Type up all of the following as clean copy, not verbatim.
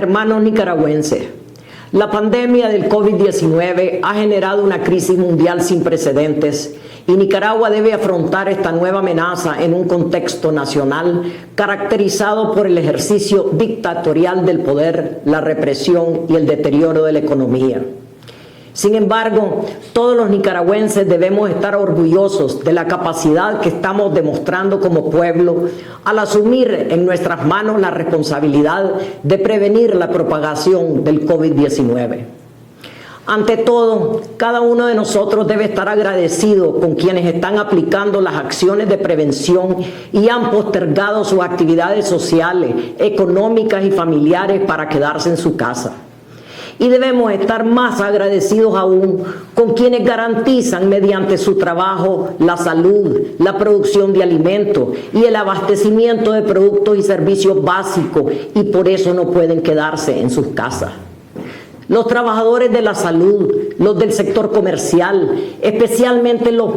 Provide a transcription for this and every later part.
Hermanos nicaragüenses, la pandemia del COVID-19 ha generado una crisis mundial sin precedentes y Nicaragua debe afrontar esta nueva amenaza en un contexto nacional caracterizado por el ejercicio dictatorial del poder, la represión y el deterioro de la economía. Sin embargo, todos los nicaragüenses debemos estar orgullosos de la capacidad que estamos demostrando como pueblo al asumir en nuestras manos la responsabilidad de prevenir la propagación del COVID-19. Ante todo, cada uno de nosotros debe estar agradecido con quienes están aplicando las acciones de prevención y han postergado sus actividades sociales, económicas y familiares para quedarse en su casa. Y debemos estar más agradecidos aún con quienes garantizan mediante su trabajo la salud, la producción de alimentos y el abastecimiento de productos y servicios básicos y por eso no pueden quedarse en sus casas. Los trabajadores de la salud, los del sector comercial, especialmente los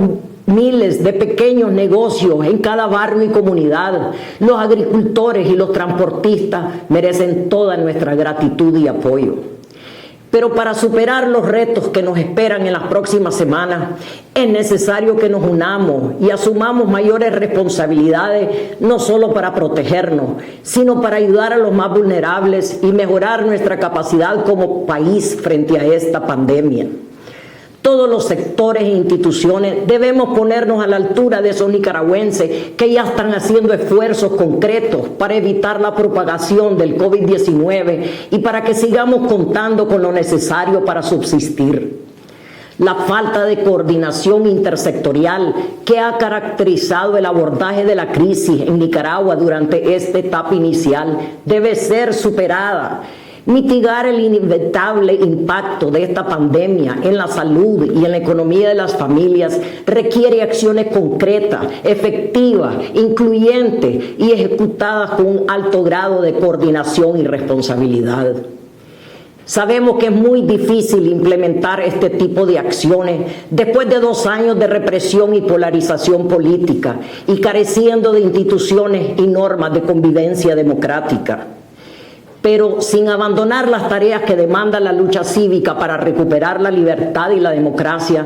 miles de pequeños negocios en cada barrio y comunidad, los agricultores y los transportistas merecen toda nuestra gratitud y apoyo. Pero para superar los retos que nos esperan en las próximas semanas, es necesario que nos unamos y asumamos mayores responsabilidades, no solo para protegernos, sino para ayudar a los más vulnerables y mejorar nuestra capacidad como país frente a esta pandemia. Todos los sectores e instituciones debemos ponernos a la altura de esos nicaragüenses que ya están haciendo esfuerzos concretos para evitar la propagación del COVID-19 y para que sigamos contando con lo necesario para subsistir. La falta de coordinación intersectorial que ha caracterizado el abordaje de la crisis en Nicaragua durante esta etapa inicial debe ser superada. Mitigar el inevitable impacto de esta pandemia en la salud y en la economía de las familias requiere acciones concretas, efectivas, incluyentes y ejecutadas con un alto grado de coordinación y responsabilidad. Sabemos que es muy difícil implementar este tipo de acciones después de 2 años de represión y polarización política y careciendo de instituciones y normas de convivencia democrática. Pero sin abandonar las tareas que demanda la lucha cívica para recuperar la libertad y la democracia,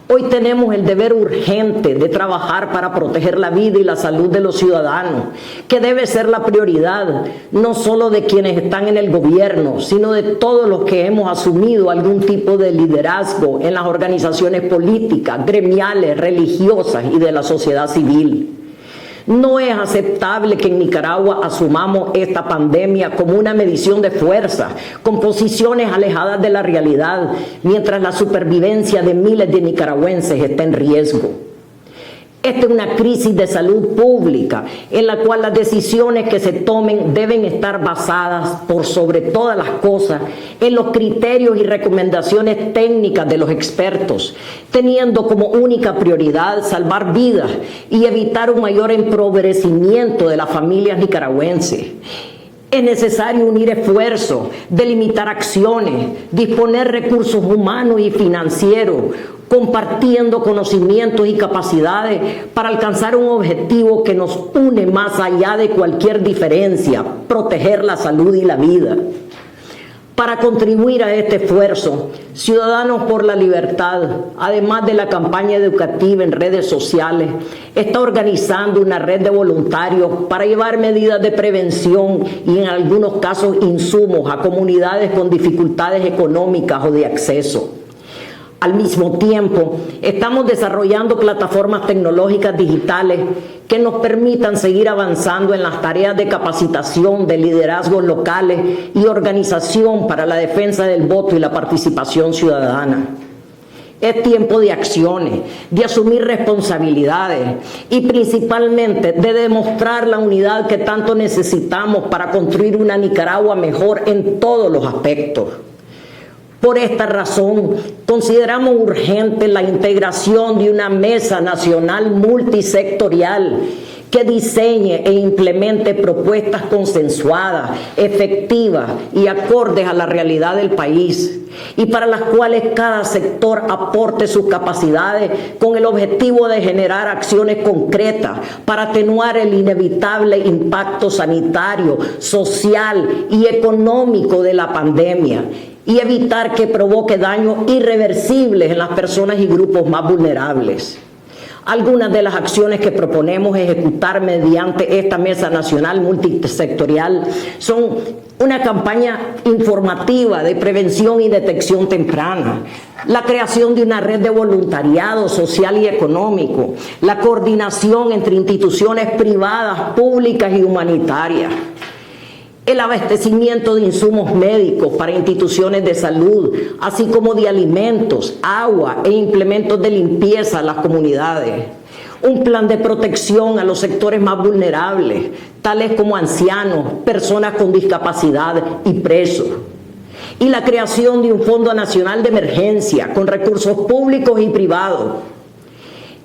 hoy tenemos el deber urgente de trabajar para proteger la vida y la salud de los ciudadanos, que debe ser la prioridad, no solo de quienes están en el gobierno, sino de todos los que hemos asumido algún tipo de liderazgo en las organizaciones políticas, gremiales, religiosas y de la sociedad civil. No es aceptable que en Nicaragua asumamos esta pandemia como una medición de fuerza, con posiciones alejadas de la realidad, mientras la supervivencia de miles de nicaragüenses está en riesgo. Esta es una crisis de salud pública en la cual las decisiones que se tomen deben estar basadas, por sobre todas las cosas, en los criterios y recomendaciones técnicas de los expertos, teniendo como única prioridad salvar vidas y evitar un mayor empobrecimiento de las familias nicaragüenses. Es necesario unir esfuerzos, delimitar acciones, disponer recursos humanos y financieros, compartiendo conocimientos y capacidades para alcanzar un objetivo que nos une más allá de cualquier diferencia: proteger la salud y la vida. Para contribuir a este esfuerzo, Ciudadanos por la Libertad, además de la campaña educativa en redes sociales, está organizando una red de voluntarios para llevar medidas de prevención y en algunos casos insumos a comunidades con dificultades económicas o de acceso. Al mismo tiempo, estamos desarrollando plataformas tecnológicas digitales que nos permitan seguir avanzando en las tareas de capacitación de liderazgos locales y organización para la defensa del voto y la participación ciudadana. Es tiempo de acciones, de asumir responsabilidades y principalmente de demostrar la unidad que tanto necesitamos para construir una Nicaragua mejor en todos los aspectos. Por esta razón, consideramos urgente la integración de una mesa nacional multisectorial que diseñe e implemente propuestas consensuadas, efectivas y acordes a la realidad del país, y para las cuales cada sector aporte sus capacidades con el objetivo de generar acciones concretas para atenuar el inevitable impacto sanitario, social y económico de la pandemia y evitar que provoque daños irreversibles en las personas y grupos más vulnerables. Algunas de las acciones que proponemos ejecutar mediante esta Mesa Nacional Multisectorial son una campaña informativa de prevención y detección temprana, la creación de una red de voluntariado social y económico, la coordinación entre instituciones privadas, públicas y humanitarias, el abastecimiento de insumos médicos para instituciones de salud, así como de alimentos, agua e implementos de limpieza a las comunidades. Un plan de protección a los sectores más vulnerables, tales como ancianos, personas con discapacidad y presos. Y la creación de un Fondo Nacional de Emergencia con recursos públicos y privados.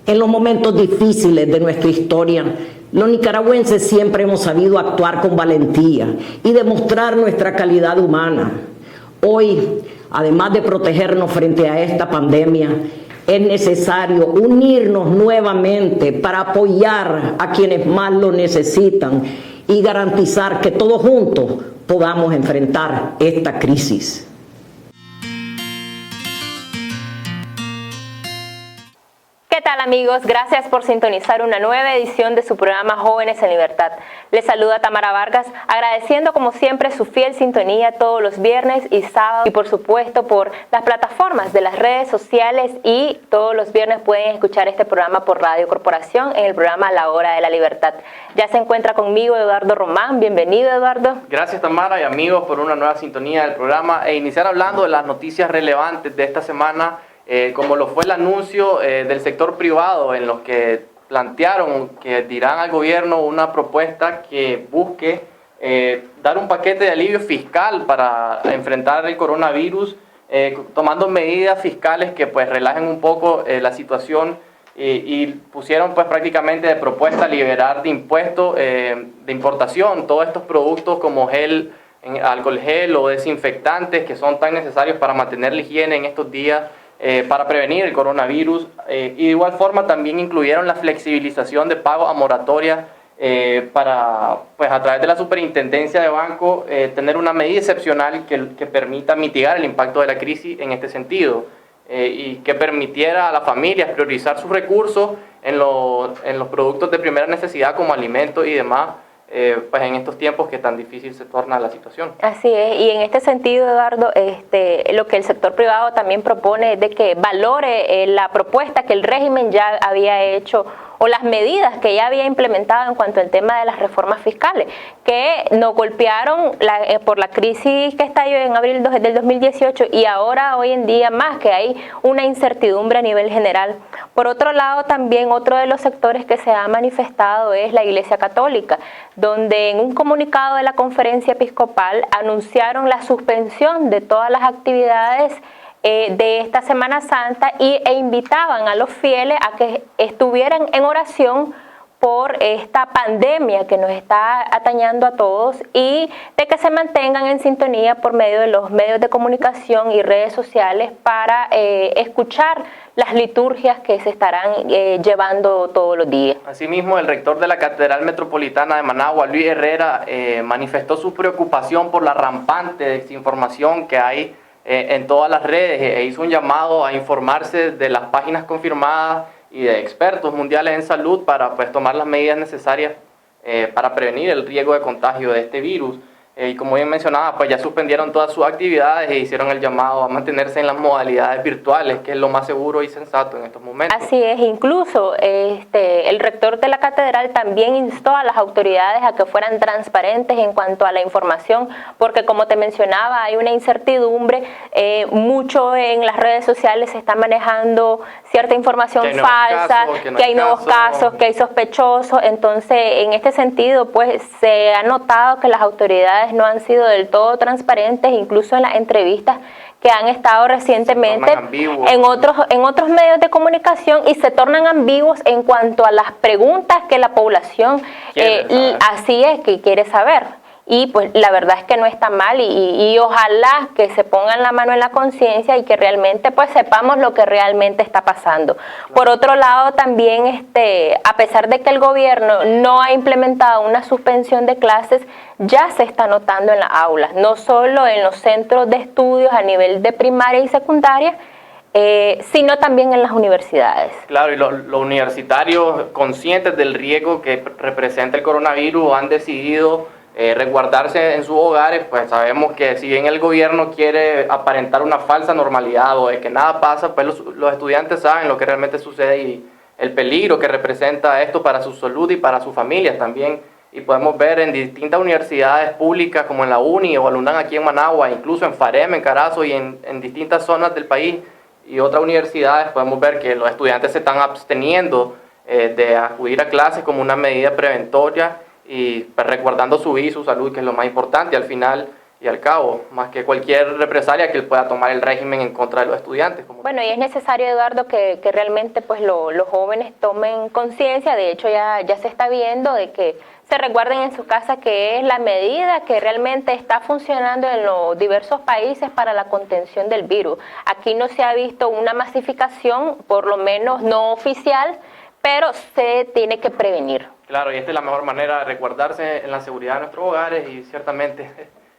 En los momentos difíciles de nuestra historia, los nicaragüenses siempre hemos sabido actuar con valentía y demostrar nuestra calidad humana. Hoy, además de protegernos frente a esta pandemia, es necesario unirnos nuevamente para apoyar a quienes más lo necesitan y garantizar que todos juntos podamos enfrentar esta crisis. ¿Qué tal, amigos? Gracias por sintonizar una nueva edición de su programa Jóvenes en Libertad. Les saluda Tamara Vargas, agradeciendo como siempre su fiel sintonía todos los viernes y sábados, y por supuesto por las plataformas de las redes sociales, y todos los viernes pueden escuchar este programa por Radio Corporación en el programa La Hora de la Libertad. Ya se encuentra conmigo Eduardo Román. Bienvenido, Eduardo. Gracias, Tamara, y amigos, por una nueva sintonía del programa e iniciar hablando de las noticias relevantes de esta semana. Como lo fue el anuncio del sector privado, en los que plantearon que dirán al gobierno una propuesta que busque dar un paquete de alivio fiscal para enfrentar el coronavirus, tomando medidas fiscales que pues relajen un poco la situación, y pusieron pues prácticamente de propuesta liberar de impuestos de importación todos estos productos como gel, alcohol gel o desinfectantes que son tan necesarios para mantener la higiene en estos días, para prevenir el coronavirus, y de igual forma también incluyeron la flexibilización de pago a moratoria para, pues a través de la Superintendencia de Banco, tener una medida excepcional que permita mitigar el impacto de la crisis en este sentido, y que permitiera a las familias priorizar sus recursos en los productos de primera necesidad como alimentos y demás, pues en estos tiempos que tan difícil se torna la situación. Así es, y en este sentido, Eduardo, lo que el sector privado también propone es de que valore la propuesta que el régimen ya había hecho, o las medidas que ya había implementado en cuanto al tema de las reformas fiscales, que nos golpearon por la crisis que estalló en abril del 2018, y ahora hoy en día más que hay una incertidumbre a nivel general. Por otro lado, también otro de los sectores que se ha manifestado es la Iglesia Católica, donde en un comunicado de la Conferencia Episcopal anunciaron la suspensión de todas las actividades de esta Semana Santa e invitaban a los fieles a que estuvieran en oración por esta pandemia que nos está atañando a todos, y de que se mantengan en sintonía por medio de los medios de comunicación y redes sociales para escuchar las liturgias que se estarán llevando todos los días. Asimismo, el rector de la Catedral Metropolitana de Managua, Luis Herrera, manifestó su preocupación por la rampante desinformación que hay en todas las redes, e hizo un llamado a informarse de las páginas confirmadas y de expertos mundiales en salud para pues tomar las medidas necesarias para prevenir el riesgo de contagio de este virus. Y como bien mencionaba, pues ya suspendieron todas sus actividades e hicieron el llamado a mantenerse en las modalidades virtuales, que es lo más seguro y sensato en estos momentos. Así es, incluso el rector de la catedral también instó a las autoridades a que fueran transparentes en cuanto a la información, porque como te mencionaba, hay una incertidumbre, mucho en las redes sociales se está manejando cierta información falsa, que hay nuevos casos, que hay sospechosos. Entonces, en este sentido, pues se ha notado que las autoridades no han sido del todo transparentes, incluso en las entrevistas que han estado recientemente en otros medios de comunicación y se tornan ambiguos en cuanto a las preguntas que la población así es que quiere saber. Y pues la verdad es que no está mal y ojalá que se pongan la mano en la conciencia y que realmente pues sepamos lo que realmente está pasando. Por otro lado también a pesar de que el gobierno no ha implementado una suspensión de clases, ya se está notando en las aulas, no solo en los centros de estudios a nivel de primaria y secundaria, sino también en las universidades. Claro, y los universitarios conscientes del riesgo que representa el coronavirus han decidido resguardarse en sus hogares. Pues sabemos que si bien el gobierno quiere aparentar una falsa normalidad o de que nada pasa, pues los estudiantes saben lo que realmente sucede y el peligro que representa esto para su salud y para sus familias también. Y podemos ver en distintas universidades públicas como en la UNI o el UNAM aquí en Managua, incluso en Farem, en Carazo y en distintas zonas del país y otras universidades, podemos ver que los estudiantes se están absteniendo de acudir a clases como una medida preventoria y pues, resguardando su vida y su salud, que es lo más importante al final y al cabo, más que cualquier represalia que él pueda tomar el régimen en contra de los estudiantes. Bueno, y es necesario, Eduardo, que realmente pues los jóvenes tomen conciencia. De hecho ya se está viendo de que se resguarden en su casa, que es la medida que realmente está funcionando en los diversos países para la contención del virus. Aquí no se ha visto una masificación, por lo menos no oficial, pero se tiene que prevenir. Claro, y esta es la mejor manera de resguardarse en la seguridad de nuestros hogares y ciertamente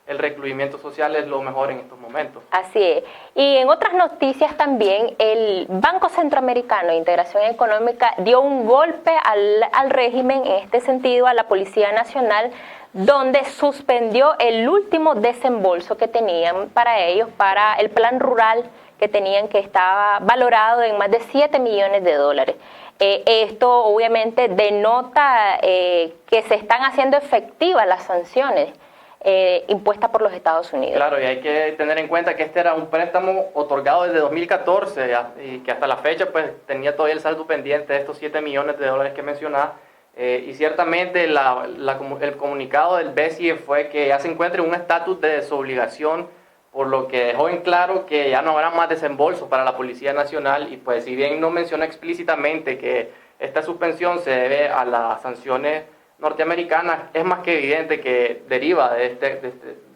el recluimiento social es lo mejor en estos momentos. Así es. Y en otras noticias también, el Banco Centroamericano de Integración Económica dio un golpe al régimen, en este sentido a la Policía Nacional, donde suspendió el último desembolso que tenían para ellos, para el plan rural que tenían, que estaba valorado en más de $7 millones. Esto obviamente denota que se están haciendo efectivas las sanciones impuestas por los Estados Unidos. Claro, y hay que tener en cuenta que este era un préstamo otorgado desde 2014 y que hasta la fecha pues tenía todavía el saldo pendiente de estos $7 millones que mencionaba. Y ciertamente el comunicado del BCE fue que ya se encuentra en un estatus de desobligación, por lo que dejó en claro que ya no habrá más desembolso para la Policía Nacional. Y pues si bien no menciona explícitamente que esta suspensión se debe a las sanciones norteamericanas, es más que evidente que deriva de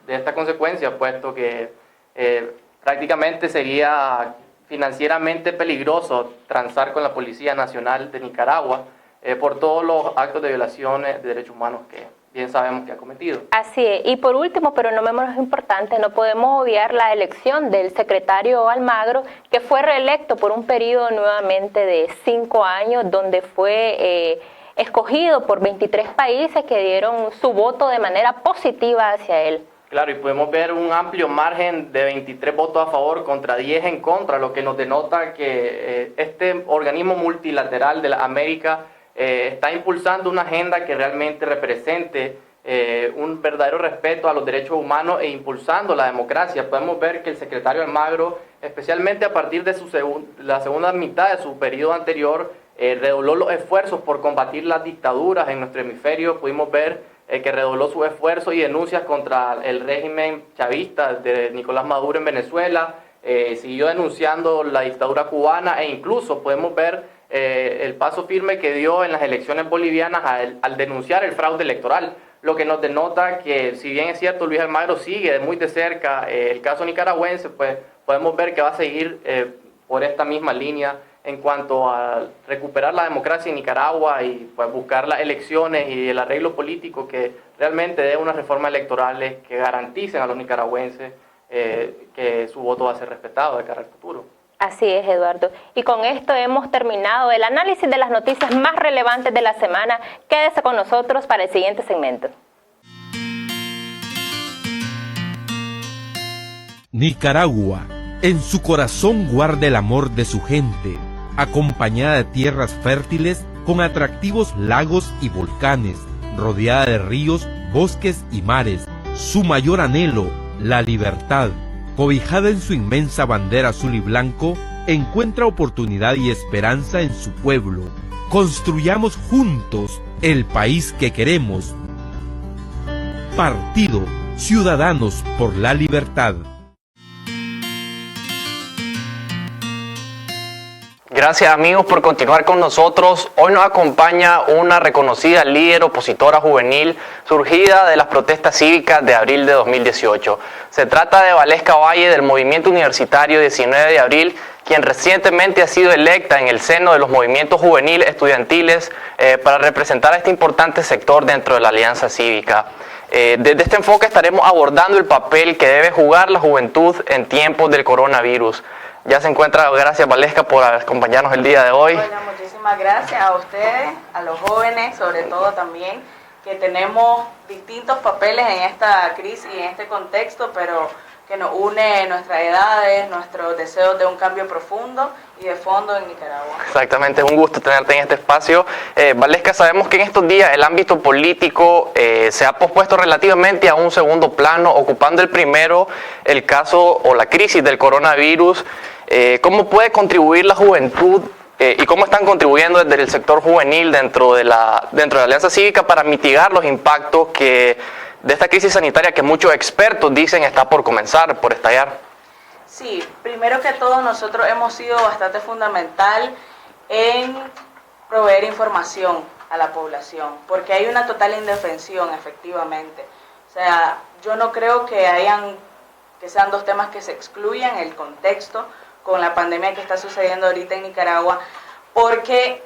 esta consecuencia, puesto que prácticamente sería financieramente peligroso transar con la Policía Nacional de Nicaragua por todos los actos de violaciones de derechos humanos que bien sabemos que ha cometido. Así es. Y por último, pero no menos importante, no podemos obviar la elección del secretario Almagro, que fue reelecto por un periodo nuevamente de 5 años, donde fue escogido por 23 países que dieron su voto de manera positiva hacia él. Claro, y podemos ver un amplio margen de 23 votos a favor contra 10 en contra, lo que nos denota que este organismo multilateral de la América está impulsando una agenda que realmente represente un verdadero respeto a los derechos humanos e impulsando la democracia. Podemos ver que el secretario Almagro, especialmente a partir de la segunda mitad de su periodo anterior, redobló los esfuerzos por combatir las dictaduras en nuestro hemisferio. Pudimos ver que redobló sus esfuerzos y denuncias contra el régimen chavista de Nicolás Maduro en Venezuela, siguió denunciando la dictadura cubana e incluso podemos ver el paso firme que dio en las elecciones bolivianas al denunciar el fraude electoral, lo que nos denota que si bien es cierto Luis Almagro sigue muy de cerca el caso nicaragüense, pues podemos ver que va a seguir por esta misma línea en cuanto a recuperar la democracia en Nicaragua y pues buscar las elecciones y el arreglo político que realmente dé unas reformas electorales que garanticen a los nicaragüenses que su voto va a ser respetado de cara al futuro. Así es, Eduardo. Y con esto hemos terminado el análisis de las noticias más relevantes de la semana. Quédese con nosotros para el siguiente segmento. Nicaragua, en su corazón guarda el amor de su gente, acompañada de tierras fértiles con atractivos lagos y volcanes, rodeada de ríos, bosques y mares. Su mayor anhelo, la libertad, cobijada en su inmensa bandera azul y blanco, encuentra oportunidad y esperanza en su pueblo. Construyamos juntos el país que queremos. Partido Ciudadanos por la Libertad. Gracias amigos por continuar con nosotros. Hoy nos acompaña una reconocida líder opositora juvenil surgida de las protestas cívicas de abril de 2018. Se trata de Valesca Valle del Movimiento Universitario 19 de Abril, quien recientemente ha sido electa en el seno de los movimientos juveniles estudiantiles para representar a este importante sector dentro de la Alianza Cívica. Desde este enfoque estaremos abordando el papel que debe jugar la juventud en tiempos del coronavirus. Ya se encuentra, gracias Valesca por acompañarnos el día de hoy. Bueno, muchísimas gracias a ustedes, a los jóvenes, sobre todo también, que tenemos distintos papeles en esta crisis y en este contexto, pero que nos une nuestras edades, nuestros deseos de un cambio profundo y de fondo en Nicaragua. Exactamente, es un gusto tenerte en este espacio. Valesca, sabemos que en estos días el ámbito político se ha pospuesto relativamente a un segundo plano, ocupando el primero el caso o la crisis del coronavirus. ¿Cómo puede contribuir la juventud y cómo están contribuyendo desde el sector juvenil dentro de la Alianza Cívica para mitigar los impactos de esta crisis sanitaria que muchos expertos dicen está por comenzar, por estallar? Sí, primero que todo nosotros hemos sido bastante fundamental en proveer información a la población, porque hay una total indefensión efectivamente. O sea, yo no creo que sean dos temas que se excluyan, el contexto con la pandemia que está sucediendo ahorita en Nicaragua, porque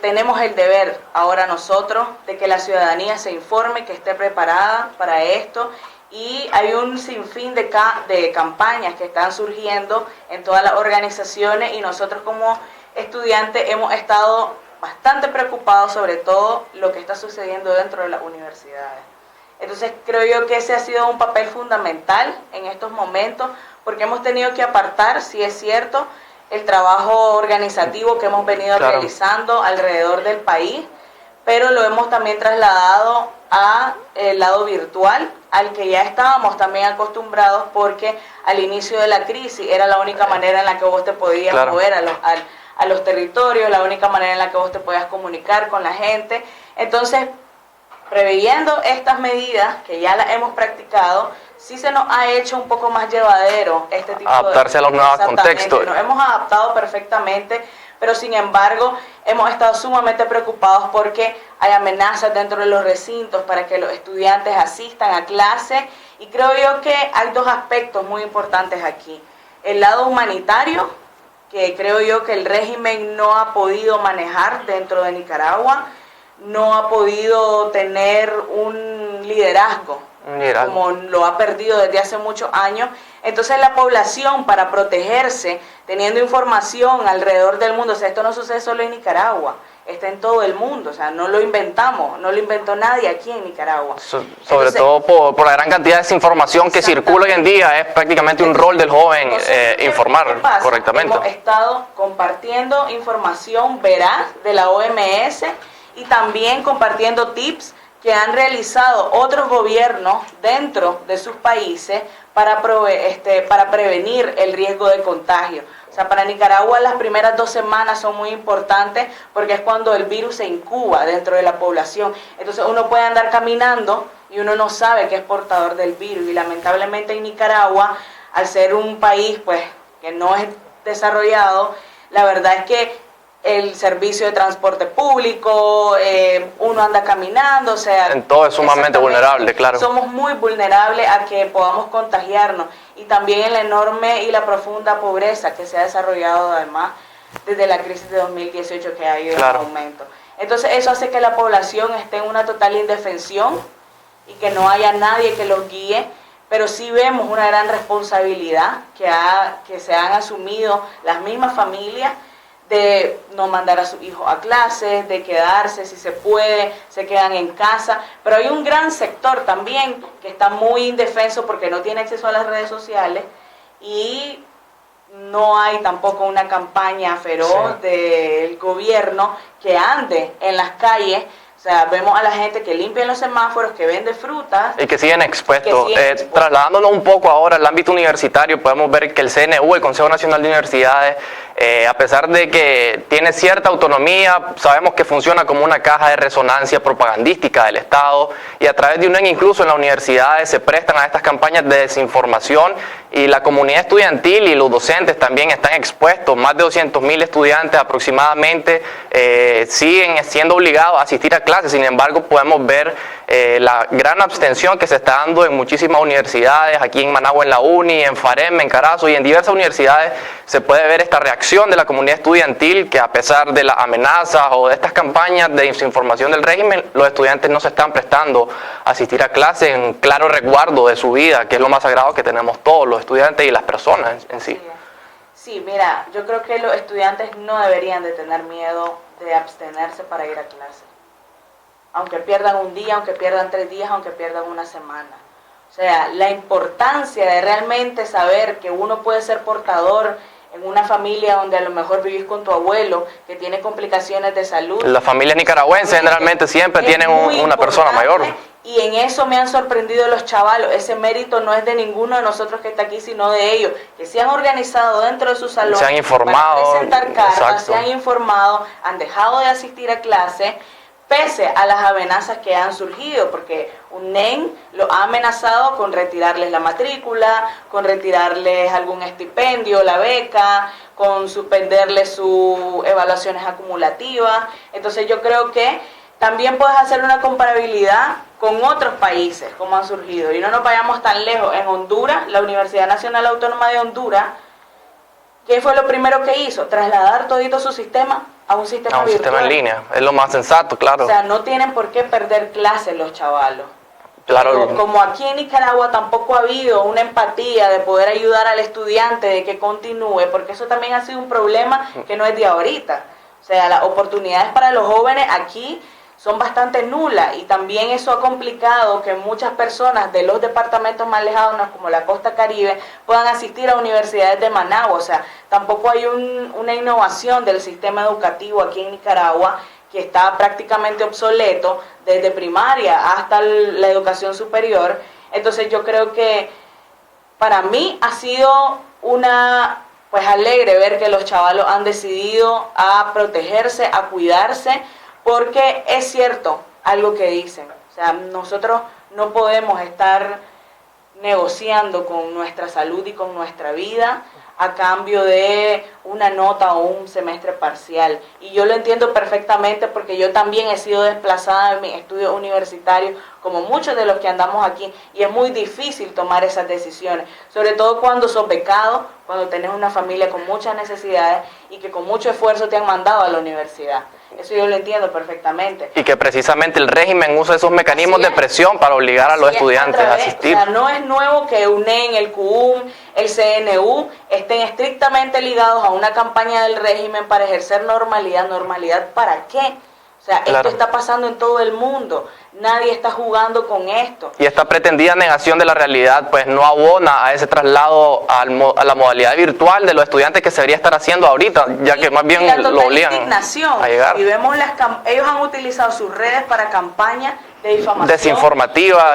tenemos el deber ahora nosotros de que la ciudadanía se informe, que esté preparada para esto, y hay un sinfín de campañas que están surgiendo en todas las organizaciones, y nosotros como estudiantes hemos estado bastante preocupados sobre todo lo que está sucediendo dentro de las universidades. Entonces creo yo que ese ha sido un papel fundamental en estos momentos, porque hemos tenido que apartar, si es cierto, el trabajo organizativo que hemos venido realizando alrededor del país, pero lo hemos también trasladado al lado virtual, al que ya estábamos también acostumbrados, porque al inicio de la crisis era la única manera en la que vos te podías mover a los territorios, la única manera en la que vos te podías comunicar con la gente. Entonces, preveyendo estas medidas que ya las hemos practicado, sí se nos ha hecho un poco más llevadero este tipo adaptarse a los nuevos contextos. Nos hemos adaptado perfectamente, pero sin embargo hemos estado sumamente preocupados porque hay amenazas dentro de los recintos para que los estudiantes asistan a clase, y creo yo que hay dos aspectos muy importantes aquí. El lado humanitario, que creo yo que el régimen no ha podido manejar dentro de Nicaragua, no ha podido tener un liderazgo como lo ha perdido desde hace muchos años. Entonces la población, para protegerse, teniendo información alrededor del mundo, o sea, esto no sucede solo en Nicaragua, está en todo el mundo, o sea, no lo inventamos, no lo inventó nadie aquí en Nicaragua. Sobre todo por la gran cantidad de desinformación que circula hoy en día, es prácticamente un rol del joven informar correctamente. Hemos estado compartiendo información veraz de la OMS y también compartiendo tips que han realizado otros gobiernos dentro de sus países para prevenir el riesgo de contagio. O sea, para Nicaragua las primeras 2 semanas son muy importantes porque es cuando el virus se incuba dentro de la población. Entonces uno puede andar caminando y uno no sabe que es portador del virus. Y lamentablemente en Nicaragua, al ser un país pues que no es desarrollado, la verdad es que el servicio de transporte público, uno anda caminando, o sea... En todo es sumamente vulnerable, claro. Somos muy vulnerables a que podamos contagiarnos, y también en la enorme y la profunda pobreza que se ha desarrollado además desde la crisis de 2018, que ha ido en aumento. Entonces eso hace que la población esté en una total indefensión y que no haya nadie que los guíe, pero sí vemos una gran responsabilidad que se han asumido las mismas familias, de no mandar a sus hijos a clases, de quedarse, si se puede, se quedan en casa. Pero hay un gran sector también que está muy indefenso porque no tiene acceso a las redes sociales, y no hay tampoco una campaña feroz del gobierno que ande en las calles. O sea, vemos a la gente que limpia los semáforos, que vende frutas. Y que siguen expuestos. Trasladándonos un poco ahora al ámbito universitario, podemos ver que el CNU, el Consejo Nacional de Universidades, A pesar de que tiene cierta autonomía, sabemos que funciona como una caja de resonancia propagandística del Estado, y a través de UNEN incluso en las universidades se prestan a estas campañas de desinformación, y la comunidad estudiantil y los docentes también están expuestos. Más de 200.000 estudiantes aproximadamente siguen siendo obligados a asistir a clases. Sin embargo, podemos ver la gran abstención que se está dando en muchísimas universidades, aquí en Managua en la UNI, en FAREM, en Carazo y en diversas universidades. Se puede ver esta reacción de la comunidad estudiantil, que a pesar de las amenazas o de estas campañas de desinformación del régimen, los estudiantes no se están prestando a asistir a clases en claro resguardo de su vida, que es lo más sagrado que tenemos todos los estudiantes y las personas en sí. Sí, mira, yo creo que los estudiantes no deberían de tener miedo de abstenerse para ir a clase. Aunque pierdan un día, aunque pierdan 3 días, aunque pierdan una semana. O sea, la importancia de realmente saber que uno puede ser portador en una familia donde a lo mejor vivís con tu abuelo, que tiene complicaciones de salud. Las familias nicaragüenses generalmente siempre tienen una persona mayor. Y en eso me han sorprendido los chavalos. Ese mérito no es de ninguno de nosotros que está aquí, sino de ellos, que se han organizado dentro de su salón, se han informado, para presentar cartas, exacto, se han informado, han dejado de asistir a clase, pese a las amenazas que han surgido, porque UNEN lo ha amenazado con retirarles la matrícula, con retirarles algún estipendio, la beca, con suspenderles sus evaluaciones acumulativas. Entonces yo creo que también puedes hacer una comparabilidad con otros países, como han surgido, y no nos vayamos tan lejos. En Honduras, la Universidad Nacional Autónoma de Honduras, ¿qué fue lo primero que hizo? Trasladar todito su sistema a un sistema virtual. Sistema en línea, es lo más sensato, claro. O sea, no tienen por qué perder clases los chavalos. Claro. Como aquí en Nicaragua tampoco ha habido una empatía de poder ayudar al estudiante de que continúe, porque eso también ha sido un problema que no es de ahorita. O sea, las oportunidades para los jóvenes aquí son bastante nulas, y también eso ha complicado que muchas personas de los departamentos más lejanos, como la costa caribe, puedan asistir a universidades de Managua. O sea, tampoco hay una innovación del sistema educativo aquí en Nicaragua, que está prácticamente obsoleto desde primaria hasta la educación superior. Entonces yo creo que para mí ha sido pues alegre ver que los chavalos han decidido a protegerse, a cuidarse, porque es cierto algo que dicen. O sea, nosotros no podemos estar negociando con nuestra salud y con nuestra vida a cambio de una nota o un semestre parcial. Y yo lo entiendo perfectamente, porque yo también he sido desplazada en mis estudios universitarios, como muchos de los que andamos aquí, y es muy difícil tomar esas decisiones, sobre todo cuando sos becado, cuando tenés una familia con muchas necesidades y que con mucho esfuerzo te han mandado a la universidad. Eso yo lo entiendo perfectamente. Y que precisamente el régimen usa esos mecanismos de presión para obligar a los estudiantes a asistir. O sea, no es nuevo que UNEN, el QUM, el CNU estén estrictamente ligados a una campaña del régimen para ejercer normalidad. ¿Normalidad para qué? O sea, claro, esto está pasando en todo el mundo. Nadie está jugando con esto. Y esta pretendida negación de la realidad pues no abona a ese traslado a la modalidad virtual de los estudiantes que se debería estar haciendo ahorita, ya que más bien lo obligan a llegar. Y vemos ellos han utilizado sus redes para campañas de difamación, desinformativa,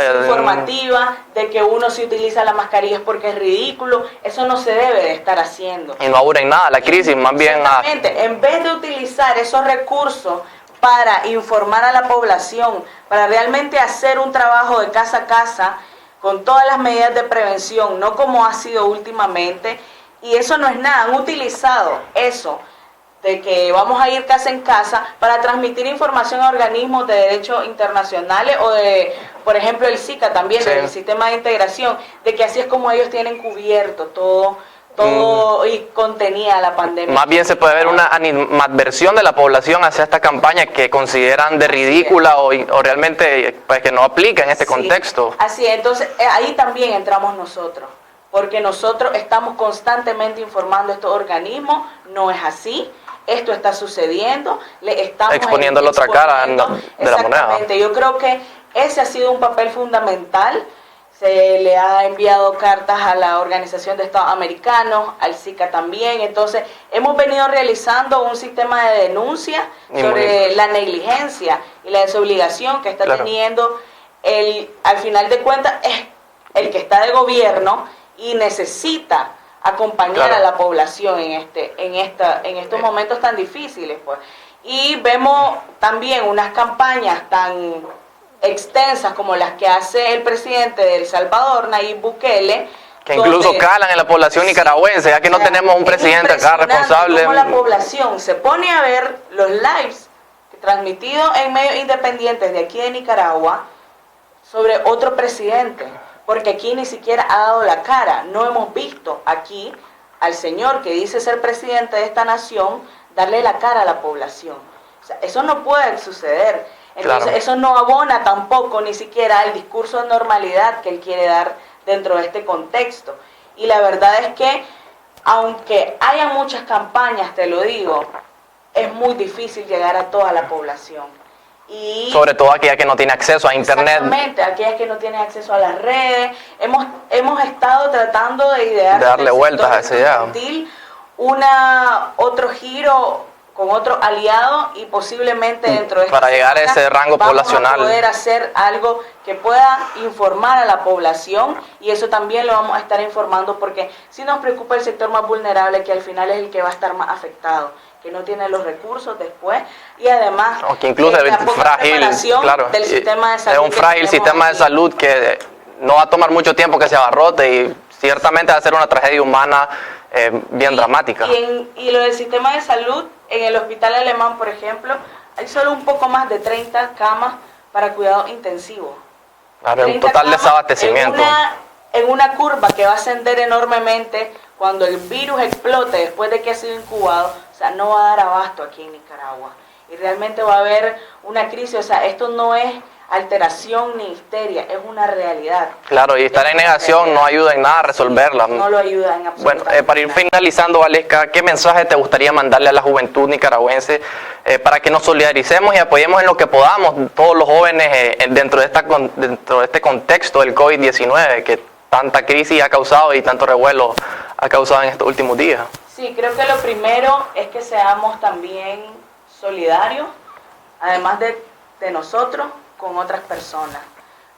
de que uno si utiliza la mascarilla es porque es ridículo. Eso no se debe de estar haciendo. Y no augura en nada la crisis, más bien... Exactamente, en vez de utilizar esos recursos para informar a la población, para realmente hacer un trabajo de casa a casa con todas las medidas de prevención, no como ha sido últimamente, y eso no es nada. Han utilizado eso de que vamos a ir casa en casa para transmitir información a organismos de derechos internacionales o de, por ejemplo, el SICA también, sí, del sistema de integración, de que así es como ellos tienen cubierto todo y contenía la pandemia. Más bien se puede ver una animadversión de la población hacia esta campaña que consideran de ridícula o realmente pues, que no aplica en este contexto. Así es, entonces ahí también entramos nosotros, porque nosotros estamos constantemente informando a estos organismos. No es así, esto está sucediendo, le estamos exponiendo la otra cara de la moneda. Exactamente, yo creo que ese ha sido un papel fundamental. Se le ha enviado cartas a la Organización de Estados Americanos, al SICA también. Entonces, hemos venido realizando un sistema de denuncia sobre la negligencia y la desobligación que está teniendo al final de cuentas, es el que está de gobierno y necesita acompañar a la población en estos momentos tan difíciles, pues. Y vemos también unas campañas tan extensas como las que hace el presidente de El Salvador, Nayib Bukele, que incluso calan en la población nicaragüense, ya que no tenemos un presidente acá responsable. Como la población se pone a ver los lives transmitidos en medios independientes de aquí de Nicaragua sobre otro presidente, porque aquí ni siquiera ha dado la cara. No hemos visto aquí al señor que dice ser presidente de esta nación darle la cara a la población. O sea, eso no puede suceder. Entonces, eso no abona tampoco ni siquiera al discurso de normalidad que él quiere dar dentro de este contexto. Y la verdad es que, aunque haya muchas campañas, te lo digo, es muy difícil llegar a toda la población. Y sobre todo aquella que no tiene acceso a internet. Exactamente, aquellas que no tienen acceso a las redes. Hemos estado tratando de idear, de darle vueltas a esa idea, otro giro con otro aliado, y posiblemente dentro de para llegar a ese rango poblacional vamos a poder hacer algo que pueda informar a la población, y eso también lo vamos a estar informando, porque sí nos preocupa el sector más vulnerable, que al final es el que va a estar más afectado, que no tiene los recursos después, y además que incluso es frágil, claro, del sistema de salud, es un frágil sistema de salud que no va a tomar mucho tiempo que se abarrote, y ciertamente va a ser una tragedia humana bien dramática. Y lo del sistema de salud, en el Hospital Alemán, por ejemplo, hay solo un poco más de 30 camas para cuidado intensivo. Claro, un total desabastecimiento. En una curva que va a ascender enormemente cuando el virus explote después de que ha sido incubado. O sea, no va a dar abasto aquí en Nicaragua. Y realmente va a haber una crisis. O sea, esto no es alteración ni histeria, es una realidad. Claro, y estar en negación no ayuda en nada a resolverla. No lo ayuda en absoluto. Bueno, para ir finalizando, Valesca, ¿qué mensaje te gustaría mandarle a la juventud nicaragüense para que nos solidaricemos y apoyemos en lo que podamos todos los jóvenes dentro de este contexto del COVID-19 que tanta crisis ha causado y tanto revuelo ha causado en estos últimos días? Sí, creo que lo primero es que seamos también solidarios, además de nosotros, con otras personas,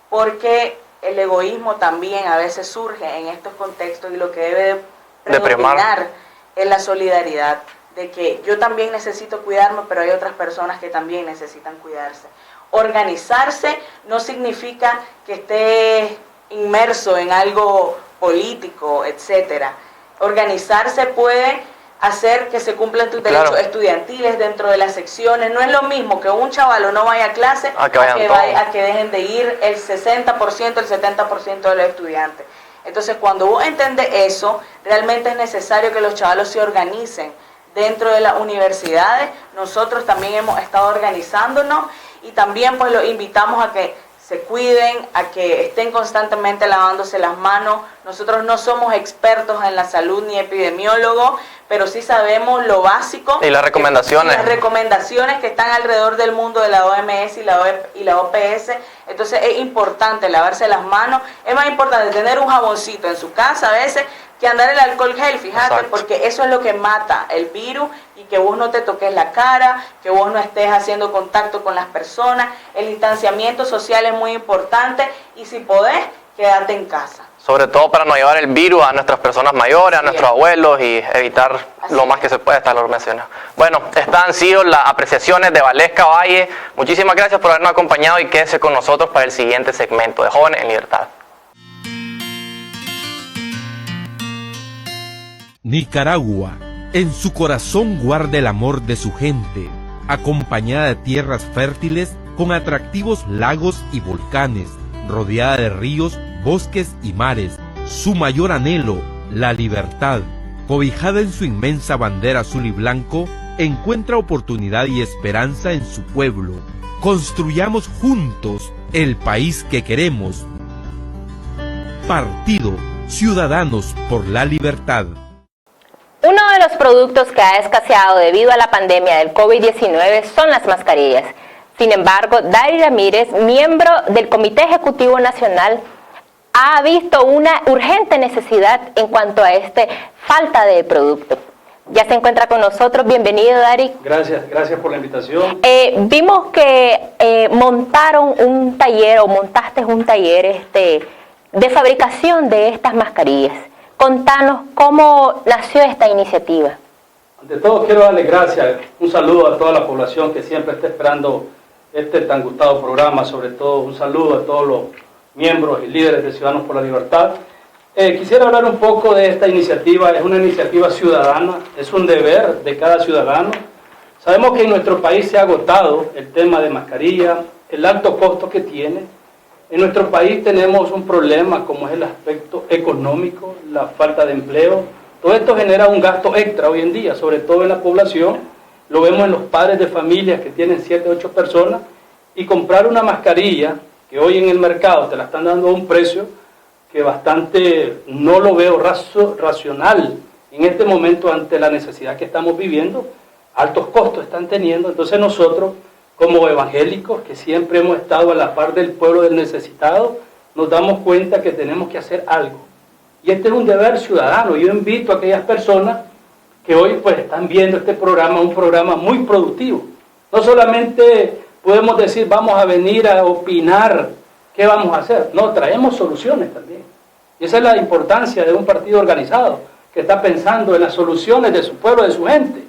porque el egoísmo también a veces surge en estos contextos, y lo que debe predominar es la solidaridad, de que yo también necesito cuidarme, pero hay otras personas que también necesitan cuidarse. Organizarse no significa que estés inmerso en algo político, etcétera. Organizarse puede hacer que se cumplan tus derechos estudiantiles dentro de las secciones. No es lo mismo que un chavalo no vaya a clase a que dejen de ir el 60%, el 70% de los estudiantes. Entonces, cuando vos entendés eso, realmente es necesario que los chavalos se organicen dentro de las universidades. Nosotros también hemos estado organizándonos, y también pues los invitamos a que se cuiden, a que estén constantemente lavándose las manos. Nosotros no somos expertos en la salud ni epidemiólogos, pero sí sabemos lo básico. Y las recomendaciones. Las recomendaciones que están alrededor del mundo de la OMS y la OPS. Entonces es importante lavarse las manos. Es más importante tener un jaboncito en su casa a veces que andar el alcohol gel, fíjate. Exacto. Porque eso es lo que mata el virus, y que vos no te toques la cara, que vos no estés haciendo contacto con las personas. El distanciamiento social es muy importante, y si podés, quédate en casa. Sobre todo para no llevar el virus a nuestras personas mayores, a nuestros abuelos, y evitar lo más que se pueda, hasta lo mencionado. Bueno, estas han sido las apreciaciones de Valesca Valle. Muchísimas gracias por habernos acompañado, y quédese con nosotros para el siguiente segmento de Jóvenes en Libertad. Nicaragua, en su corazón guarda el amor de su gente, acompañada de tierras fértiles con atractivos lagos y volcanes, rodeada de ríos, bosques y mares. Su mayor anhelo, la libertad, cobijada en su inmensa bandera azul y blanco, encuentra oportunidad y esperanza en su pueblo. Construyamos juntos el país que queremos. Partido Ciudadanos por la Libertad. Uno de los productos que ha escaseado debido a la pandemia del COVID-19 son las mascarillas. Sin embargo, Dari Ramírez, miembro del Comité Ejecutivo Nacional, ha visto una urgente necesidad en cuanto a falta de producto. Ya se encuentra con nosotros. Bienvenido, Dari. Gracias por la invitación. Vimos que montaron un taller, o montaste un taller de fabricación de estas mascarillas. Contanos cómo nació esta iniciativa. Ante todo quiero darle gracias, un saludo a toda la población que siempre está esperando este tan gustado programa, sobre todo un saludo a todos los miembros y líderes de Ciudadanos por la Libertad. Quisiera hablar un poco de esta iniciativa. Es una iniciativa ciudadana, es un deber de cada ciudadano. Sabemos que en nuestro país se ha agotado el tema de mascarilla, el alto costo que tiene. En nuestro país tenemos un problema como es el aspecto económico, la falta de empleo. Todo esto genera un gasto extra hoy en día, sobre todo en la población. Lo vemos en los padres de familias que tienen 7, 8 personas, y comprar una mascarilla que hoy en el mercado te la están dando a un precio que bastante no lo veo racional en este momento ante la necesidad que estamos viviendo. Altos costos están teniendo. Entonces nosotros, como evangélicos que siempre hemos estado a la par del pueblo del necesitado, nos damos cuenta que tenemos que hacer algo. Y este es un deber ciudadano. Yo invito a aquellas personas que hoy pues están viendo este programa, un programa muy productivo. No solamente podemos decir vamos a venir a opinar qué vamos a hacer, no, traemos soluciones también. Y esa es la importancia de un partido organizado, que está pensando en las soluciones de su pueblo, de su gente.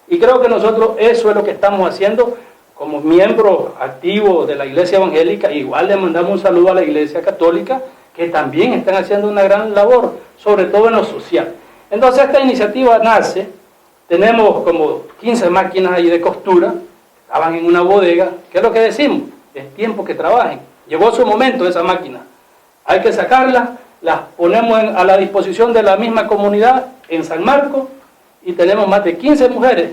Y creo que nosotros eso es lo que estamos haciendo como miembros activos de la Iglesia Evangélica. Igual le mandamos un saludo a la Iglesia Católica, que también están haciendo una gran labor, sobre todo en lo social. Entonces esta iniciativa nace, tenemos como 15 máquinas ahí de costura, estaban en una bodega. ¿Qué es lo que decimos? Es tiempo que trabajen. Llegó su momento esa máquina. Hay que sacarlas, las ponemos a la disposición de la misma comunidad en San Marcos, y tenemos más de 15 mujeres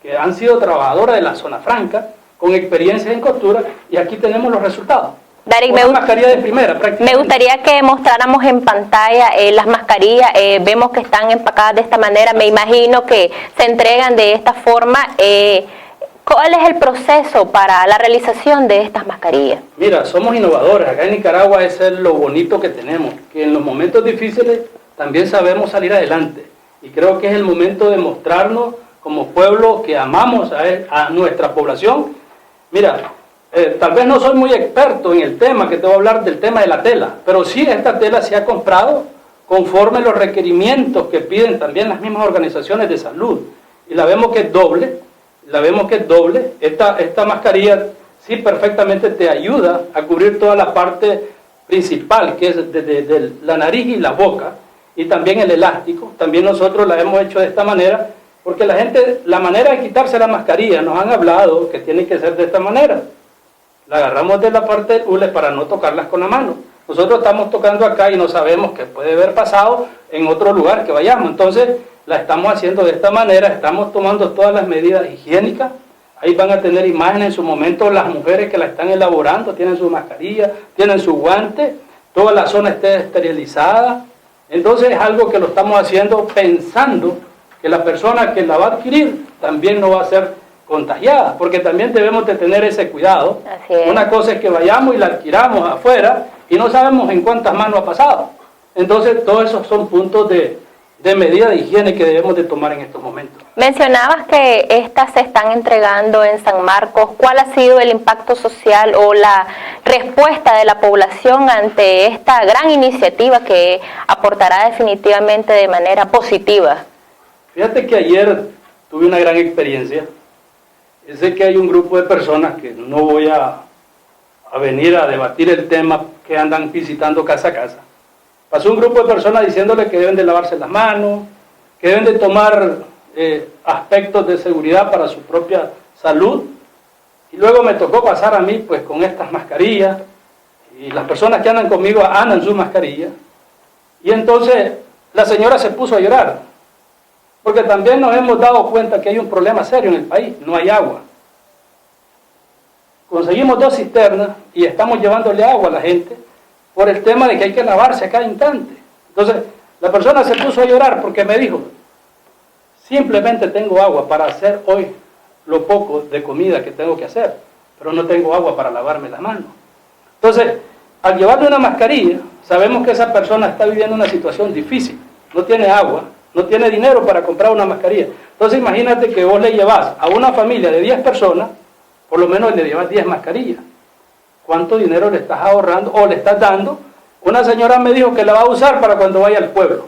que han sido trabajadoras de la zona franca, con experiencia en costura, y aquí tenemos los resultados. Darik, mascarilla de primera, me gustaría que mostráramos en pantalla las mascarillas. Vemos que están empacadas de esta manera. Me imagino que se entregan de esta forma. ¿Cuál es el proceso para la realización de estas mascarillas? Mira, somos innovadores. Acá en Nicaragua es lo bonito que tenemos, que en los momentos difíciles también sabemos salir adelante. Y creo que es el momento de mostrarnos como pueblo que amamos a nuestra población. Mira, tal vez no soy muy experto en el tema, que te voy a hablar del tema de la tela, pero sí esta tela se ha comprado conforme los requerimientos que piden también las mismas organizaciones de salud. Y la vemos que es doble, Esta mascarilla sí perfectamente te ayuda a cubrir toda la parte principal, que es de la nariz y la boca, y también el elástico. También nosotros la hemos hecho de esta manera, porque la manera de quitarse la mascarilla, nos han hablado que tiene que ser de esta manera. La agarramos de la parte del hule para no tocarlas con la mano. Nosotros estamos tocando acá y no sabemos qué puede haber pasado en otro lugar que vayamos. Entonces la estamos haciendo de esta manera, estamos tomando todas las medidas higiénicas. Ahí van a tener imágenes en su momento, las mujeres que la están elaborando, tienen su mascarilla, tienen su guante, toda la zona esté esterilizada. Entonces es algo que lo estamos haciendo pensando que la persona que la va a adquirir también no va a ser contagiada, porque también debemos de tener ese cuidado. Una cosa es que vayamos y la adquiramos afuera y no sabemos en cuántas manos ha pasado. Entonces todos esos son puntos de medida de higiene que debemos de tomar en estos momentos. Mencionabas que estas se están entregando en San Marcos. ¿Cuál ha sido el impacto social o la respuesta de la población ante esta gran iniciativa que aportará definitivamente de manera positiva? Fíjate que ayer tuve una gran experiencia. Sé que hay un grupo de personas que no voy a venir a debatir el tema, que andan visitando casa a casa. Pasó un grupo de personas diciéndole que deben de lavarse las manos, que deben de tomar aspectos de seguridad para su propia salud. Y luego me tocó pasar a mí pues con estas mascarillas, y las personas que andan conmigo andan sus mascarillas. Y entonces la señora se puso a llorar, porque también nos hemos dado cuenta que hay un problema serio en el país, no hay agua. Conseguimos 2 cisternas y estamos llevándole agua a la gente por el tema de que hay que lavarse a cada instante. Entonces la persona se puso a llorar porque me dijo, simplemente tengo agua para hacer hoy lo poco de comida que tengo que hacer, pero no tengo agua para lavarme las manos. Entonces, al llevarle una mascarilla, sabemos que esa persona está viviendo una situación difícil, no tiene agua, no tiene dinero para comprar una mascarilla. Entonces imagínate que vos le llevas a una familia de 10 personas, por lo menos le llevas 10 mascarillas. ¿Cuánto dinero le estás ahorrando o le estás dando? Una señora me dijo que la va a usar para cuando vaya al pueblo.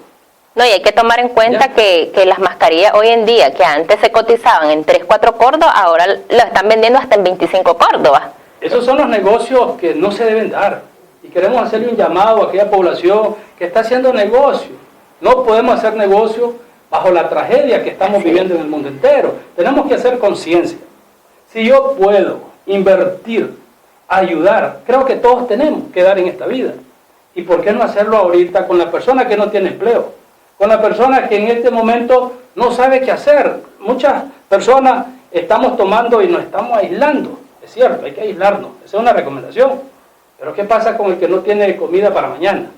No, y hay que tomar en cuenta que las mascarillas hoy en día, que antes se cotizaban en 3, 4 córdobas, ahora lo están vendiendo hasta en 25 córdobas. Esos son los negocios que no se deben dar. Y queremos hacerle un llamado a aquella población que está haciendo negocio. No podemos hacer negocio bajo la tragedia que estamos viviendo en el mundo entero. Tenemos que hacer conciencia. Si yo puedo invertir, ayudar, creo que todos tenemos que dar en esta vida. ¿Y por qué no hacerlo ahorita con la persona que no tiene empleo? Con la persona que en este momento no sabe qué hacer. Muchas personas estamos tomando y nos estamos aislando. Es cierto, hay que aislarnos. Esa es una recomendación. Pero ¿qué pasa con el que no tiene comida para mañana?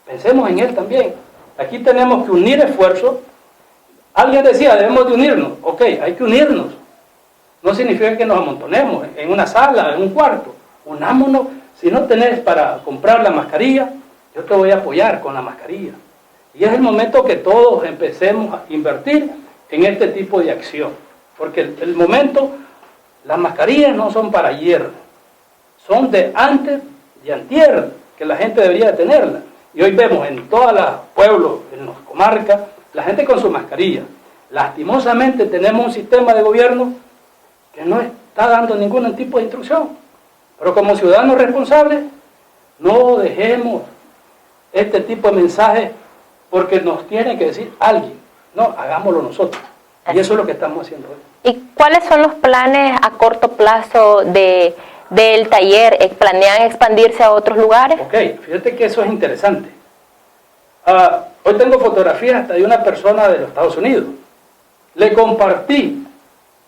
Pensemos en él también. Aquí tenemos que unir esfuerzos. Alguien decía, debemos de unirnos. Ok, hay que unirnos. No significa que nos amontonemos en una sala, en un cuarto. Unámonos. Si no tenés para comprar la mascarilla, yo te voy a apoyar con la mascarilla. Y es el momento que todos empecemos a invertir en este tipo de acción. Porque el momento, las mascarillas no son para ayer, son de antes y antier, que la gente debería de tenerla. Y hoy vemos en todos los pueblos, en las comarcas, la gente con su mascarilla. Lastimosamente tenemos un sistema de gobierno que no está dando ningún tipo de instrucción. Pero como ciudadanos responsables, no dejemos este tipo de mensajes porque nos tiene que decir alguien. No, hagámoslo nosotros. Y eso es lo que estamos haciendo hoy. ¿Y cuáles son los planes a corto plazo del taller? ¿Planean expandirse a otros lugares? Ok, fíjate que eso es interesante. Hoy tengo fotografías hasta de una persona de los Estados Unidos. Le compartí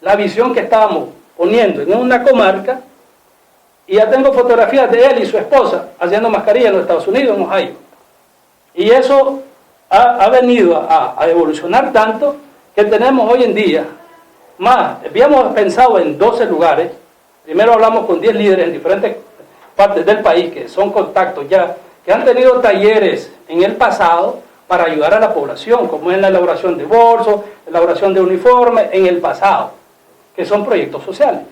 la visión que estábamos poniendo en una comarca y ya tengo fotografías de él y su esposa haciendo mascarilla en los Estados Unidos, en Ohio. Y eso ha venido a evolucionar tanto que tenemos hoy en día más. Habíamos pensado en 12 lugares. Primero hablamos con 10 líderes en diferentes partes del país que son contactos ya, que han tenido talleres en el pasado para ayudar a la población, como es la elaboración de bolsos, elaboración de uniformes, en el pasado, que son proyectos sociales.